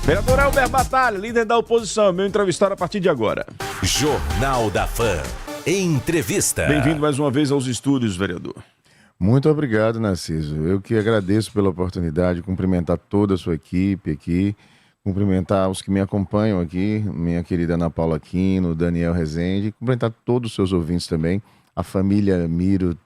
Vereador Elber Batalha, líder da oposição, meu entrevistado a partir de agora. Jornal da Fã. Entrevista. Bem-vindo mais uma vez aos estúdios, vereador. Muito obrigado, Narciso. Eu que agradeço pela oportunidade, cumprimentar toda a sua equipe aqui, cumprimentar os que me acompanham aqui, minha querida Ana Paula Aquino, Daniel Rezende, cumprimentar todos os seus ouvintes também, a família Miro,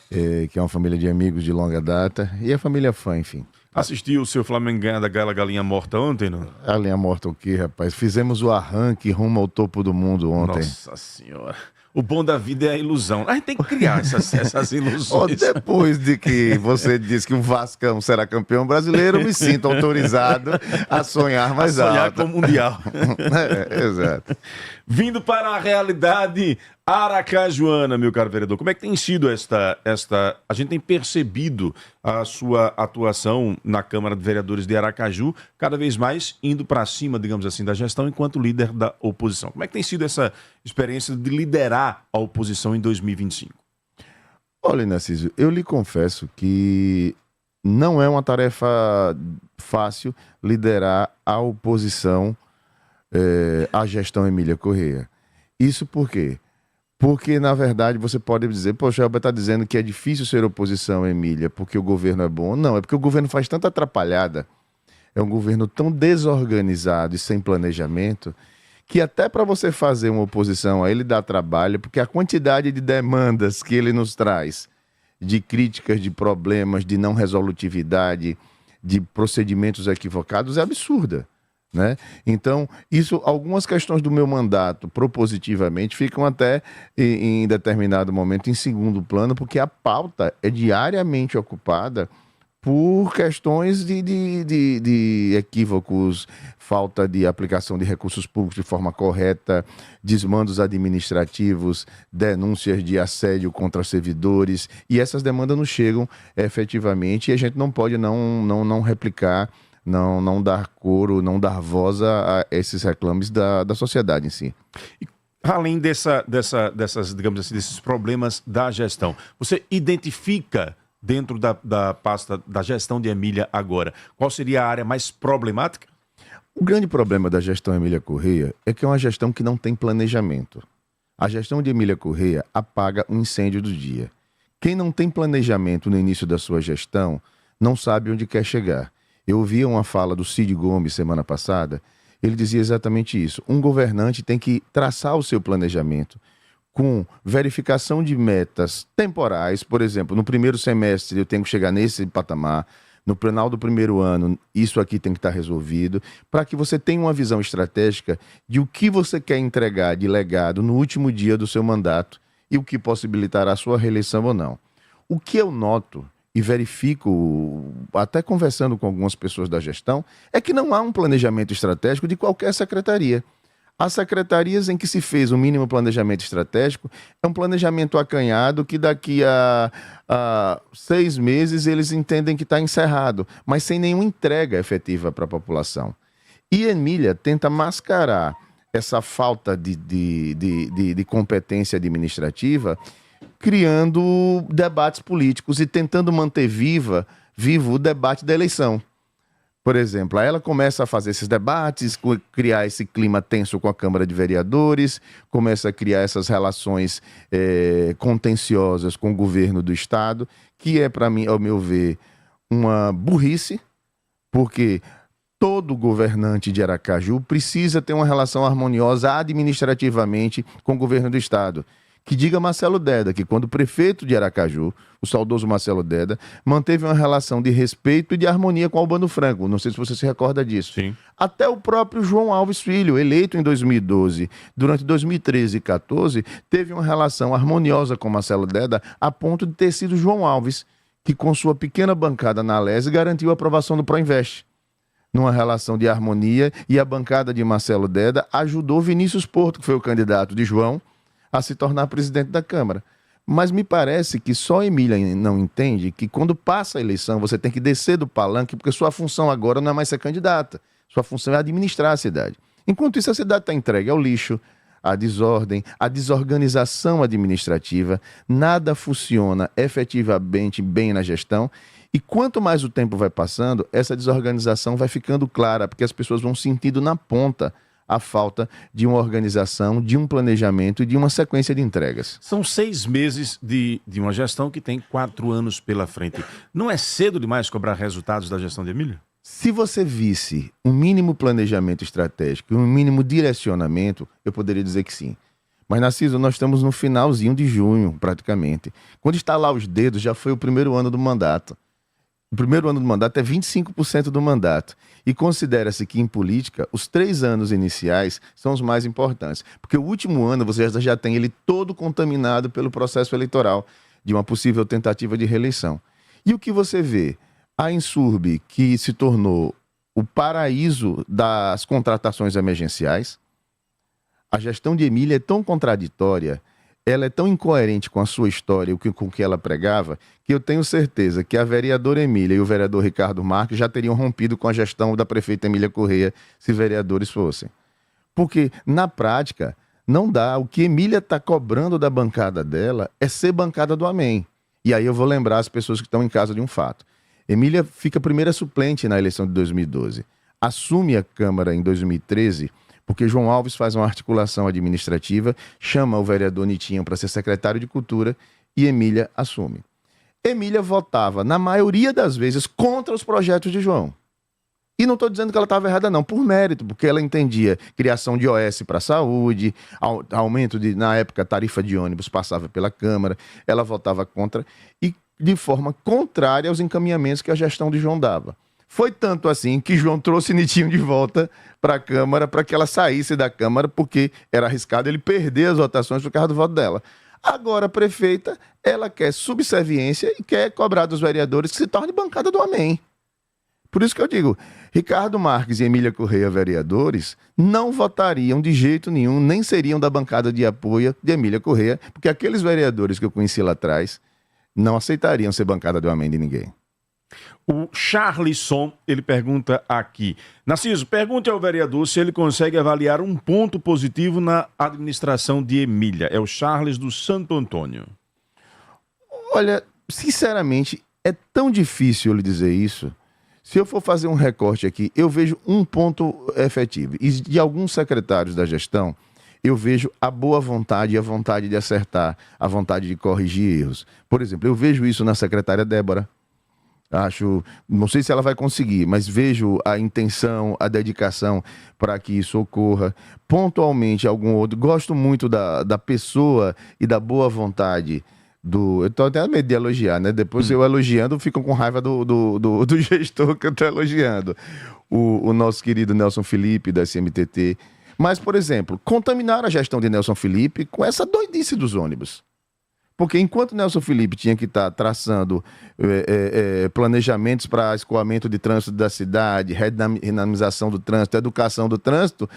que é uma família de amigos de longa data, e a família Fã, enfim. Assistiu o seu Flamengo ganhar daquela galinha morta ontem, não? Galinha morta o quê, rapaz? Fizemos o arranque rumo ao topo do mundo ontem. Nossa Senhora. O bom da vida é a ilusão. A gente tem que criar essas ilusões. Depois de que você disse que o Vascão será campeão brasileiro, eu me sinto autorizado a sonhar mais alto. Sonhar com o Mundial. Exato. Vindo para a realidade aracajuana, meu caro vereador, como é que tem sido esta... A gente tem percebido a sua atuação na Câmara de Vereadores de Aracaju, cada vez mais indo para cima, digamos assim, da gestão enquanto líder da oposição. Como é que tem sido essa experiência de liderar a oposição em 2025? Olha, Narciso, eu lhe confesso que não é uma tarefa fácil liderar a oposição à gestão Emília Corrêa. Isso por quê? Porque, na verdade, você pode dizer, poxa, o Elber está dizendo que é difícil ser oposição, Emília, porque o governo é bom. Não, é porque o governo faz tanta atrapalhada, é um governo tão desorganizado e sem planejamento, que até para você fazer uma oposição a ele dá trabalho, porque a quantidade de demandas que ele nos traz, de críticas, de problemas, de não resolutividade, de procedimentos equivocados, é absurda. Né? Então, algumas questões do meu mandato, propositivamente, ficam até em determinado momento em segundo plano, porque a pauta é diariamente ocupada por questões de equívocos, falta de aplicação de recursos públicos de forma correta, desmandos administrativos, denúncias de assédio contra servidores, e essas demandas não chegam efetivamente, e a gente não pode não replicar, não dar coro, não dar voz a esses reclames da sociedade em si. E, além dessas, digamos assim, desses problemas da gestão, você identifica dentro da pasta da gestão de Emília agora, qual seria a área mais problemática? O grande problema da gestão Emília Corrêa é que é uma gestão que não tem planejamento. A gestão de Emília Corrêa apaga um incêndio do dia. Quem não tem planejamento no início da sua gestão não sabe onde quer chegar. Eu ouvi uma fala do Cid Gomes semana passada, ele dizia exatamente isso. Um governante tem que traçar o seu planejamento com verificação de metas temporais. Por exemplo, no primeiro semestre eu tenho que chegar nesse patamar, no final do primeiro ano isso aqui tem que estar resolvido, para que você tenha uma visão estratégica de o que você quer entregar de legado no último dia do seu mandato e o que possibilitará a sua reeleição ou não. O que eu noto e verifico, até conversando com algumas pessoas da gestão, é que não há um planejamento estratégico de qualquer secretaria. As secretarias em que se fez o mínimo planejamento estratégico é um planejamento acanhado que daqui a 6 meses eles entendem que está encerrado, mas sem nenhuma entrega efetiva para a população. E Emília tenta mascarar essa falta de competência administrativa criando debates políticos e tentando manter vivo o debate da eleição. Por exemplo, aí ela começa a fazer esses debates, criar esse clima tenso com a Câmara de Vereadores, começa a criar essas relações contenciosas com o governo do Estado, que é, para mim, ao meu ver, uma burrice, porque todo governante de Aracaju precisa ter uma relação harmoniosa administrativamente com o governo do Estado. Que diga Marcelo Deda, que quando prefeito de Aracaju, o saudoso Marcelo Deda, manteve uma relação de respeito e de harmonia com Albano Franco. Não sei se você se recorda disso. Sim. Até o próprio João Alves Filho, eleito em 2012, durante 2013 e 2014, teve uma relação harmoniosa com Marcelo Deda, a ponto de ter sido João Alves, que com sua pequena bancada na Alese garantiu a aprovação do Proinvest. Numa relação de harmonia, e a bancada de Marcelo Deda ajudou Vinícius Porto, que foi o candidato de João, a se tornar presidente da Câmara. Mas me parece que só Emília não entende que quando passa a eleição você tem que descer do palanque, porque sua função agora não é mais ser candidata. Sua função é administrar a cidade. Enquanto isso, a cidade está entregue ao lixo, à desordem, à desorganização administrativa, nada funciona efetivamente bem na gestão E quanto mais o tempo vai passando, essa desorganização vai ficando clara, porque as pessoas vão sentindo na ponta a falta de uma organização, de um planejamento e de uma sequência de entregas. São 6 meses de uma gestão que tem 4 anos pela frente. Não é cedo demais cobrar resultados da gestão de Emília? Se você visse um mínimo planejamento estratégico e um mínimo direcionamento, eu poderia dizer que sim. Mas, Narciso, nós estamos no finalzinho de junho, praticamente. Quando estalar os dedos, já foi o primeiro ano do mandato. O primeiro ano do mandato é 25% do mandato. E considera-se que, em política, os 3 anos iniciais são os mais importantes. Porque o último ano você já tem ele todo contaminado pelo processo eleitoral de uma possível tentativa de reeleição. E o que você vê? A Insurb, que se tornou o paraíso das contratações emergenciais. A gestão de Emília é tão contraditória, ela é tão incoerente com a sua história, com o que ela pregava, que eu tenho certeza que a vereadora Emília e o vereador Ricardo Marques já teriam rompido com a gestão da prefeita Emília Correia se vereadores fossem. Porque, na prática, não dá. O que Emília está cobrando da bancada dela é ser bancada do Amém. E aí eu vou lembrar as pessoas que estão em casa de um fato. Emília fica primeira suplente na eleição de 2012. Assume a Câmara em 2013, porque João Alves faz uma articulação administrativa, chama o vereador Nitinho para ser secretário de Cultura e Emília assume. Emília votava, na maioria das vezes, contra os projetos de João. E não estou dizendo que ela estava errada não, por mérito, porque ela entendia criação de OS para a saúde, aumento de, na época, tarifa de ônibus passava pela Câmara, ela votava contra e de forma contrária aos encaminhamentos que a gestão de João dava. Foi tanto assim que João trouxe Nitinho de volta para a Câmara para que ela saísse da Câmara, porque era arriscado ele perder as votações por causa do voto dela. Agora, a prefeita, ela quer subserviência e quer cobrar dos vereadores que se torne bancada do Amém. Por isso que eu digo, Ricardo Marques e Emília Correia, vereadores, não votariam de jeito nenhum, nem seriam da bancada de apoio de Emília Correia, porque aqueles vereadores que eu conheci lá atrás não aceitariam ser bancada do Amém de ninguém. O Charlisson, ele pergunta aqui. Narciso, pergunte ao vereador se ele consegue avaliar um ponto positivo na administração de Emília. É o Charles do Santo Antônio. Olha, sinceramente, é tão difícil eu lhe dizer isso. Se eu for fazer um recorte aqui, eu vejo um ponto efetivo. E de alguns secretários da gestão, eu vejo a boa vontade e a vontade de acertar, a vontade de corrigir erros. Por exemplo, eu vejo isso na secretária Débora. Não sei se ela vai conseguir, mas vejo a intenção, a dedicação para que isso ocorra. Pontualmente, algum outro. Gosto muito da pessoa e da boa vontade eu estou até medo de elogiar, né? Depois eu elogiando, ficam com raiva do gestor que eu estou elogiando. O nosso querido Nelson Felipe, da SMTT. Mas, por exemplo, contaminar a gestão de Nelson Felipe com essa doidice dos ônibus. Porque enquanto Nelson Felipe tinha que estar traçando planejamentos para escoamento de trânsito da cidade, redinamização do trânsito, educação do trânsito,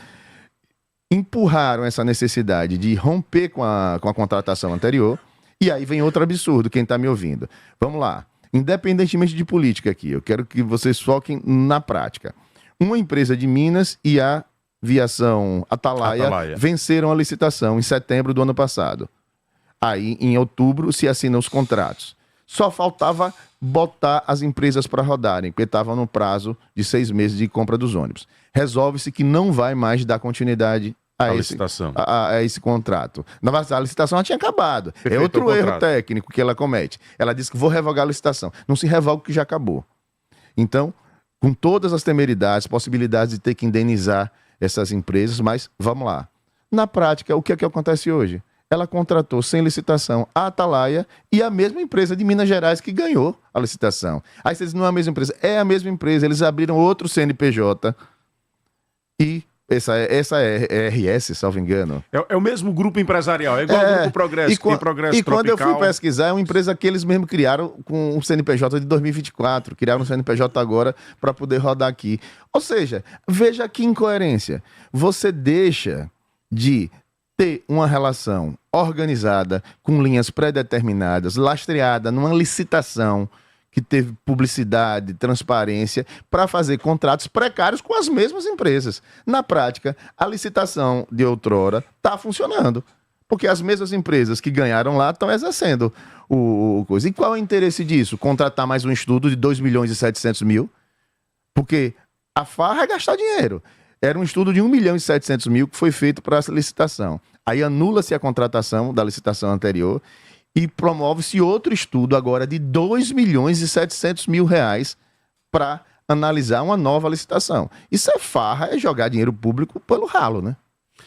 empurraram essa necessidade de romper com a contratação anterior. E aí vem outro absurdo, quem está me ouvindo. Vamos lá. Independentemente de política aqui, eu quero que vocês foquem na prática. Uma empresa de Minas e a Viação Atalaia venceram a licitação em setembro do ano passado. Aí, em outubro, se assinam os contratos. Só faltava botar as empresas para rodarem, porque estavam no prazo de 6 meses de compra dos ônibus. Resolve-se que não vai mais dar continuidade a esse contrato. Na verdade, a licitação já tinha acabado. É outro erro técnico que ela comete. Ela disse que vou revogar a licitação. Não se revoga o que já acabou. Então, com todas as temeridades, possibilidades de ter que indenizar essas empresas, mas vamos lá. Na prática, o que é que acontece hoje? Ela contratou sem licitação a Atalaia e a mesma empresa de Minas Gerais que ganhou a licitação. Aí vocês dizem, não é a mesma empresa. É a mesma empresa. Eles abriram outro CNPJ e essa é RS, salvo engano. É o mesmo grupo empresarial, é igual ao Grupo Progresso, que tem Progresso Tropical. Quando eu fui pesquisar, é uma empresa que eles mesmos criaram com o CNPJ de 2024, criaram o CNPJ agora para poder rodar aqui. Ou seja, veja que incoerência. Você deixa de ter uma relação organizada, com linhas pré-determinadas, lastreada numa licitação que teve publicidade, transparência, para fazer contratos precários com as mesmas empresas. Na prática, a licitação de outrora está funcionando. Porque as mesmas empresas que ganharam lá estão exercendo o coisa. E qual é o interesse disso? Contratar mais um estudo de 2 milhões e 700 mil? Porque a farra é gastar dinheiro. Era um estudo de 1 milhão e 700 mil que foi feito para essa licitação. Aí anula-se a contratação da licitação anterior e promove-se outro estudo agora de 2 milhões e 700 mil reais para analisar uma nova licitação. Isso é farra, é jogar dinheiro público pelo ralo, né?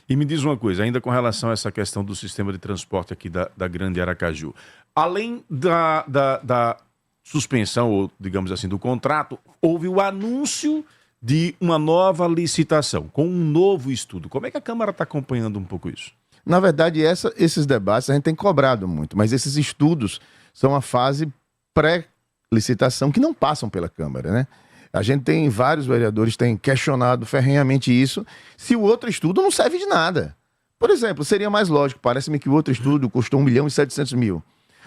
E me diz uma coisa, ainda com relação a essa questão do sistema de transporte aqui da Grande Aracaju. Além da suspensão, ou digamos assim, do contrato, houve o anúncio de uma nova licitação, com um novo estudo. Como é que a Câmara está acompanhando um pouco isso? Na verdade, esses debates a gente tem cobrado muito, mas esses estudos são a fase pré-licitação que não passam pela Câmara, né? A gente tem vários vereadores que têm questionado ferrenhamente isso, se o outro estudo não serve de nada. Por exemplo, seria mais lógico, parece-me que o outro estudo custou 1 milhão e 700 mil.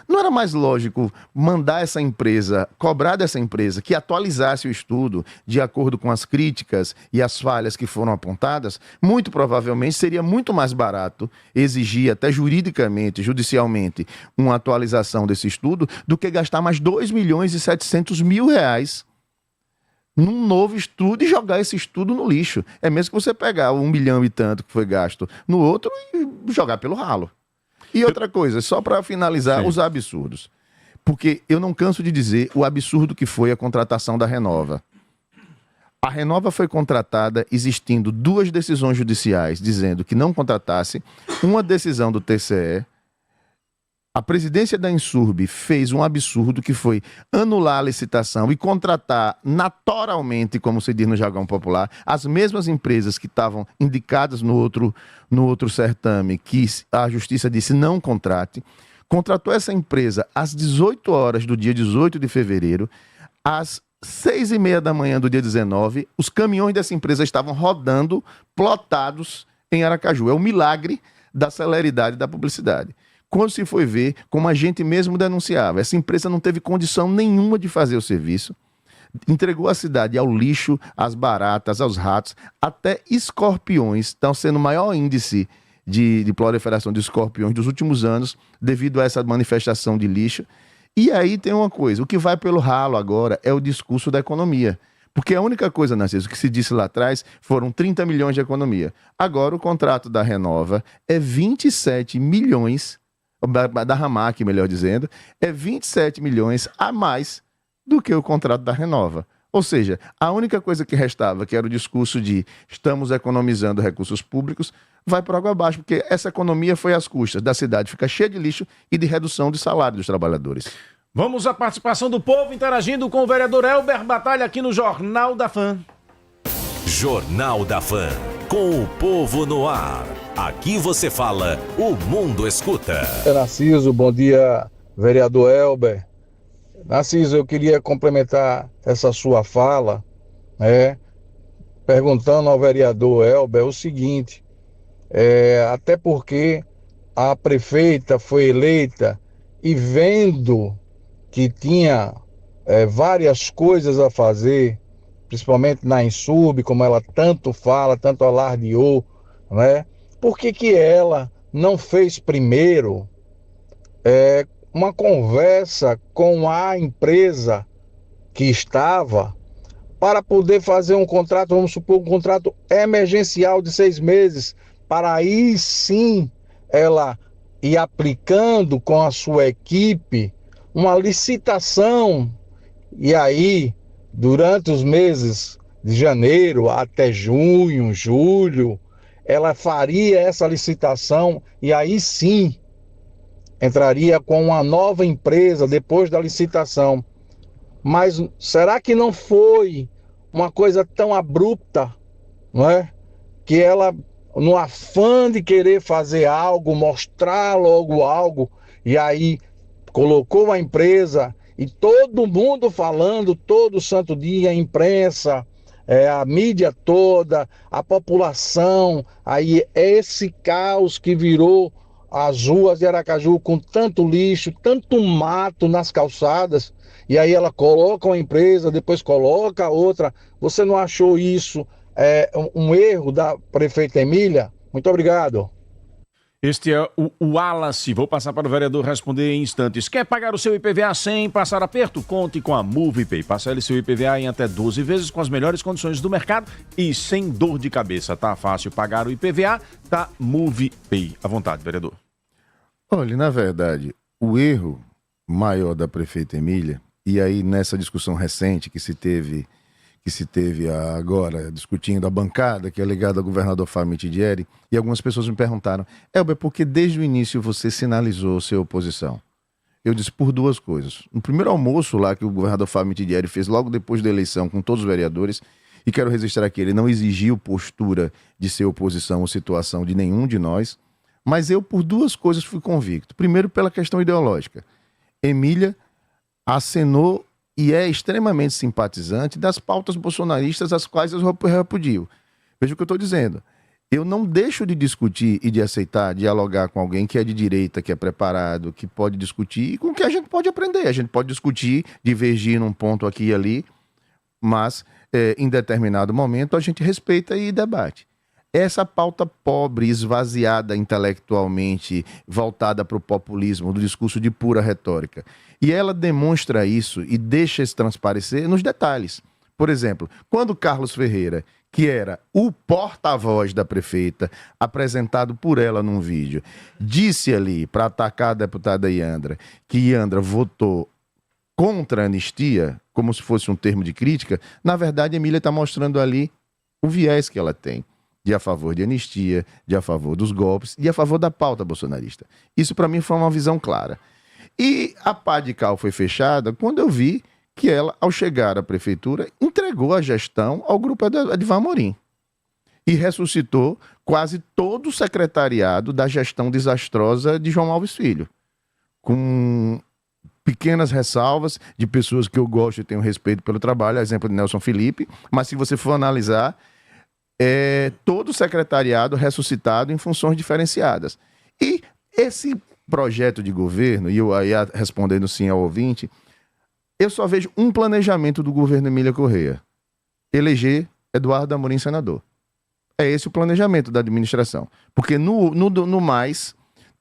Não era mais lógico mandar essa empresa, cobrar dessa empresa que atualizasse o estudo de acordo com as críticas e as falhas que foram apontadas? Muito provavelmente seria muito mais barato exigir até juridicamente, judicialmente, uma atualização desse estudo do que gastar mais 2 milhões e 700 mil reais num novo estudo e jogar esse estudo no lixo. É mesmo que você pegar 1 milhão e tanto que foi gasto no outro e jogar pelo ralo. E outra coisa, só para finalizar, sim, os absurdos. Porque eu não canso de dizer o absurdo que foi a contratação da Renova. A Renova foi contratada existindo 2 decisões judiciais dizendo que não contratasse, uma decisão do TCE. A presidência da Insurb fez um absurdo que foi anular a licitação e contratar naturalmente, como se diz no jargão popular, as mesmas empresas que estavam indicadas no outro certame, que a justiça disse não contrate. Contratou essa empresa às 18 horas do dia 18 de fevereiro, às 6h30 da manhã do dia 19, os caminhões dessa empresa estavam rodando, plotados em Aracaju. É o milagre da celeridade da publicidade. Quando se foi ver, como a gente mesmo denunciava, essa empresa não teve condição nenhuma de fazer o serviço, entregou a cidade ao lixo, às baratas, aos ratos, até escorpiões estão sendo o maior índice de proliferação de escorpiões dos últimos anos, devido a essa manifestação de lixo. E aí tem uma coisa, o que vai pelo ralo agora é o discurso da economia. Porque a única coisa, Narciso, que se disse lá atrás foram 30 milhões de economia. Agora o contrato da Renova é 27 milhões, da Ramac, melhor dizendo, é 27 milhões a mais do que o contrato da Renova. Ou seja, a única coisa que restava, que era o discurso de estamos economizando recursos públicos, vai por água abaixo, porque essa economia foi às custas da cidade ficar cheia de lixo e de redução de salário dos trabalhadores. Vamos à participação do povo interagindo com o vereador Elber Batalha aqui no Jornal da Fã. Jornal da Fã, com o povo no ar. Aqui você fala, o mundo escuta. Narciso, bom dia, vereador Elber. Narciso, eu queria complementar essa sua fala, perguntando ao vereador Elber o seguinte, até porque a prefeita foi eleita e vendo que tinha várias coisas a fazer, principalmente na Insurb, como ela tanto fala, tanto alardeou, por que ela não fez primeiro uma conversa com a empresa que estava para poder fazer um contrato, vamos supor, um contrato emergencial de 6 meses, para aí sim ela ir aplicando com a sua equipe uma licitação, e aí durante os meses de janeiro até junho, julho, ela faria essa licitação e aí sim entraria com uma nova empresa depois da licitação. Mas será que não foi uma coisa tão abrupta, que ela, no afã de querer fazer algo, mostrar logo algo, e aí colocou a empresa e todo mundo falando todo santo dia, a imprensa, a mídia toda, a população, aí esse caos que virou as ruas de Aracaju com tanto lixo, tanto mato nas calçadas, e aí ela coloca uma empresa, depois coloca outra. Você não achou isso um erro da prefeita Emília? Muito obrigado. Este é o Wallace. Vou passar para o vereador responder em instantes. Quer pagar o seu IPVA sem passar aperto? Conte com a MovePay. Parcele seu IPVA em até 12 vezes com as melhores condições do mercado e sem dor de cabeça. Tá fácil pagar o IPVA? Tá MovePay. À vontade, vereador. Olha, na verdade, o erro maior da prefeita Emília, e aí nessa discussão recente que se teve agora, discutindo a bancada, que é ligada ao governador Fábio Mitidieri, e algumas pessoas me perguntaram, Elber, por que desde o início você sinalizou sua oposição? Eu disse, por duas coisas. No primeiro almoço lá que o governador Fábio Mitidieri fez logo depois da eleição com todos os vereadores, e quero registrar aqui, ele não exigiu postura de ser oposição ou situação de nenhum de nós, mas eu por duas coisas fui convicto. Primeiro, pela questão ideológica. Emília acenou e é extremamente simpatizante das pautas bolsonaristas, as quais eu repudio. Veja o que eu estou dizendo. Eu não deixo de discutir e de aceitar, dialogar com alguém que é de direita, que é preparado, que pode discutir e com que a gente pode aprender. A gente pode discutir, divergir num ponto aqui e ali, mas em determinado momento a gente respeita e debate. Essa pauta pobre, esvaziada intelectualmente, voltada para o populismo, do discurso de pura retórica. E ela demonstra isso e deixa isso transparecer nos detalhes. Por exemplo, quando Carlos Ferreira, que era o porta-voz da prefeita, apresentado por ela num vídeo, disse ali, para atacar a deputada Iandra, que Iandra votou contra a anistia, como se fosse um termo de crítica, na verdade, Emília está mostrando ali o viés que ela tem. De a favor de anistia, de a favor dos golpes e a favor da pauta bolsonarista. Isso para mim foi uma visão clara. E a pá de cal foi fechada quando eu vi que ela, ao chegar à prefeitura, entregou a gestão ao grupo Edivan Amorim. E ressuscitou quase todo o secretariado da gestão desastrosa de João Alves Filho. Com pequenas ressalvas de pessoas que eu gosto e tenho respeito pelo trabalho, exemplo de Nelson Felipe, mas se você for analisar, todo o secretariado ressuscitado em funções diferenciadas. E esse projeto de governo, e eu aí respondendo sim ao ouvinte, eu só vejo um planejamento do governo Emília Correia: eleger Eduardo Amorim senador. É esse o planejamento da administração. Porque no mais,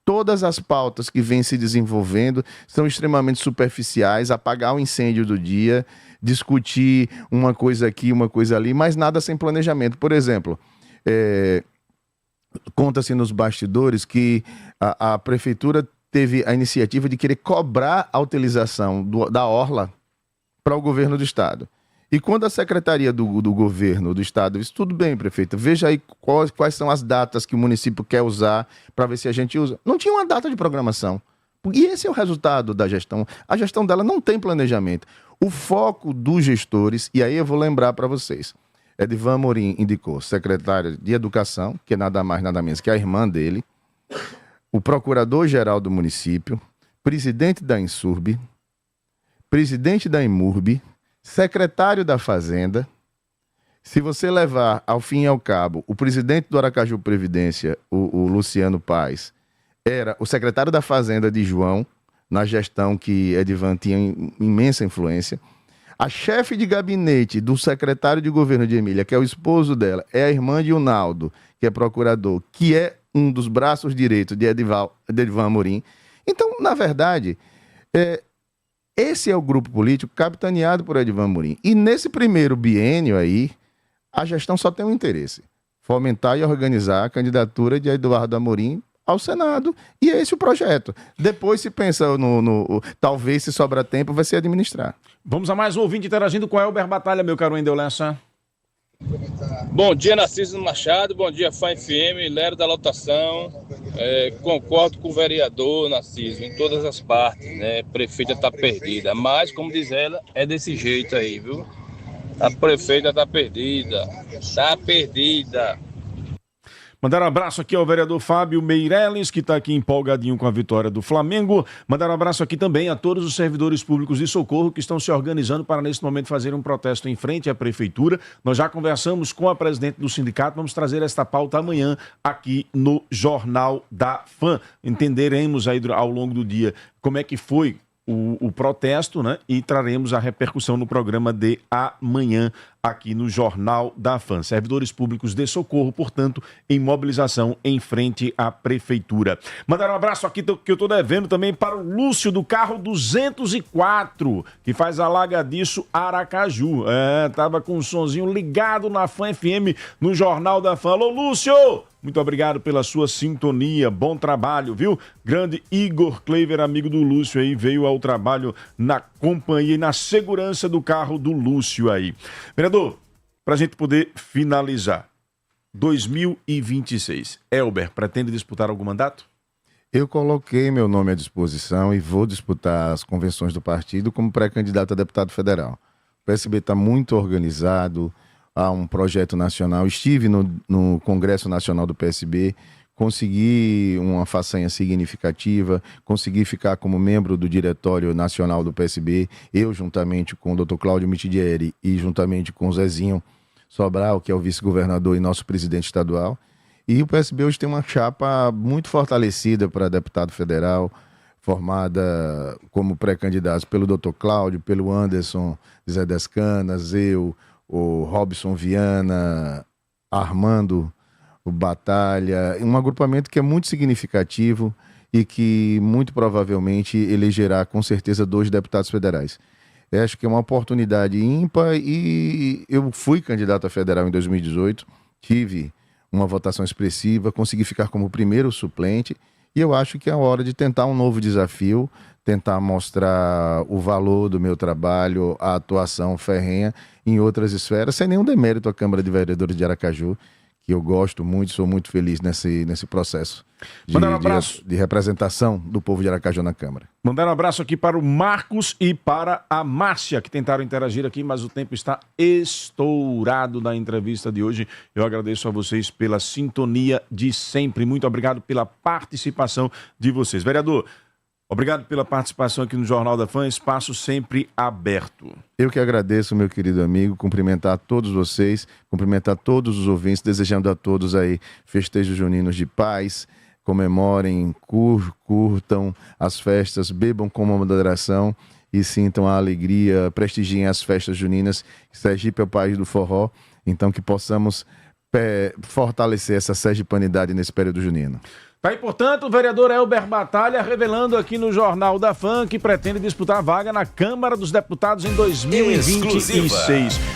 todas as pautas que vêm se desenvolvendo são extremamente superficiais, apagar o incêndio do dia, discutir uma coisa aqui, uma coisa ali, mas nada sem planejamento. Por exemplo, conta-se nos bastidores que a prefeitura teve a iniciativa de querer cobrar a utilização da orla para o governo do estado. E quando a secretaria do governo do estado disse, tudo bem, prefeita, veja aí quais são as datas que o município quer usar para ver se a gente usa. Não tinha uma data de programação. E esse é o resultado da gestão. A gestão dela não tem planejamento. O foco dos gestores, e aí eu vou lembrar para vocês, Edivan Amorim indicou secretária de Educação, que é nada mais, nada menos que a irmã dele, o procurador-geral do município, presidente da Insurb, presidente da Imurb, secretário da Fazenda. Se você levar ao fim e ao cabo o presidente do Aracaju Previdência, o Luciano Paes, era o secretário da Fazenda de João, na gestão que Edivan tinha imensa influência. A chefe de gabinete do secretário de governo de Emília, que é o esposo dela, é a irmã de Unaldo, que é procurador, que é um dos braços direitos de Edivan Amorim. Então, na verdade, esse é o grupo político capitaneado por Edivan Amorim. E nesse primeiro biênio aí, a gestão só tem um interesse: fomentar e organizar a candidatura de Eduardo Amorim ao Senado. E é esse o projeto. Depois se pensa talvez, se sobra tempo, vai ser administrar. Vamos a mais um ouvinte interagindo com Elber Batalha, meu caro Wendel Lessa. Bom dia, Narciso Machado. Bom dia, Fã FM, Lero da Lotação. Concordo com o vereador Narciso em todas as partes, né? A prefeita está perdida, mas, como diz ela, é desse jeito aí, viu? A prefeita está perdida. Está perdida. Mandar um abraço aqui ao vereador Fábio Meirelles, que está aqui empolgadinho com a vitória do Flamengo. Mandar um abraço aqui também a todos os servidores públicos de socorro que estão se organizando para, nesse momento, fazer um protesto em frente à prefeitura. Nós já conversamos com a presidente do sindicato, vamos trazer esta pauta amanhã aqui no Jornal da Fã. Entenderemos aí ao longo do dia como é que foi o protesto, né? E traremos a repercussão no programa de amanhã aqui no Jornal da Fã. Servidores públicos de socorro, portanto, em mobilização em frente à prefeitura. Mandar um abraço aqui que eu tô devendo também para o Lúcio do carro 204, que faz Alagadiço Aracaju. Tava com o sonzinho ligado na Fã FM, no Jornal da Fã. Alô, Lúcio! Muito obrigado pela sua sintonia, bom trabalho, viu? Grande Igor Kleiber, amigo do Lúcio aí, veio ao trabalho na companhia e na segurança do carro do Lúcio aí. Vereador, para a gente poder finalizar, 2026, Elber pretende disputar algum mandato? Eu coloquei meu nome à disposição e vou disputar as convenções do partido como pré-candidato a deputado federal. O PSB está muito organizado, há um projeto nacional. Estive no Congresso Nacional do PSB, consegui uma façanha significativa, consegui ficar como membro do Diretório Nacional do PSB, eu juntamente com o Dr. Cláudio Mitidieri e juntamente com o Zezinho Sobral, que é o vice-governador e nosso presidente estadual. E o PSB hoje tem uma chapa muito fortalecida para deputado federal, formada como pré-candidatos pelo Dr. Cláudio, pelo Anderson Zé Descanas, eu, o Robson Viana, Armando, o Batalha, um agrupamento que é muito significativo e que muito provavelmente elegerá com certeza 2 deputados federais. Eu acho que é uma oportunidade ímpar e eu fui candidato a federal em 2018, tive uma votação expressiva, consegui ficar como primeiro suplente e eu acho que é a hora de tentar um novo desafio, tentar mostrar o valor do meu trabalho, a atuação ferrenha em outras esferas, sem nenhum demérito à Câmara de Vereadores de Aracaju, que eu gosto muito, sou muito feliz nesse processo de representação do povo de Aracaju na Câmara. Mandar um abraço aqui para o Marcos e para a Márcia, que tentaram interagir aqui, mas o tempo está estourado na entrevista de hoje. Eu agradeço a vocês pela sintonia de sempre. Muito obrigado pela participação de vocês. Vereador, obrigado pela participação aqui no Jornal da Fã, espaço sempre aberto. Eu que agradeço, meu querido amigo, cumprimentar todos vocês, cumprimentar todos os ouvintes, desejando a todos aí festejos juninos de paz, comemorem, curtam as festas, bebam com moderação e sintam a alegria, prestigiem as festas juninas. Sergipe é o país do forró, então que possamos fortalecer essa sergipanidade nesse período junino. Tá aí, portanto, o vereador Elber Batalha revelando aqui no Jornal da Fã que pretende disputar a vaga na Câmara dos Deputados em 2026. Exclusiva.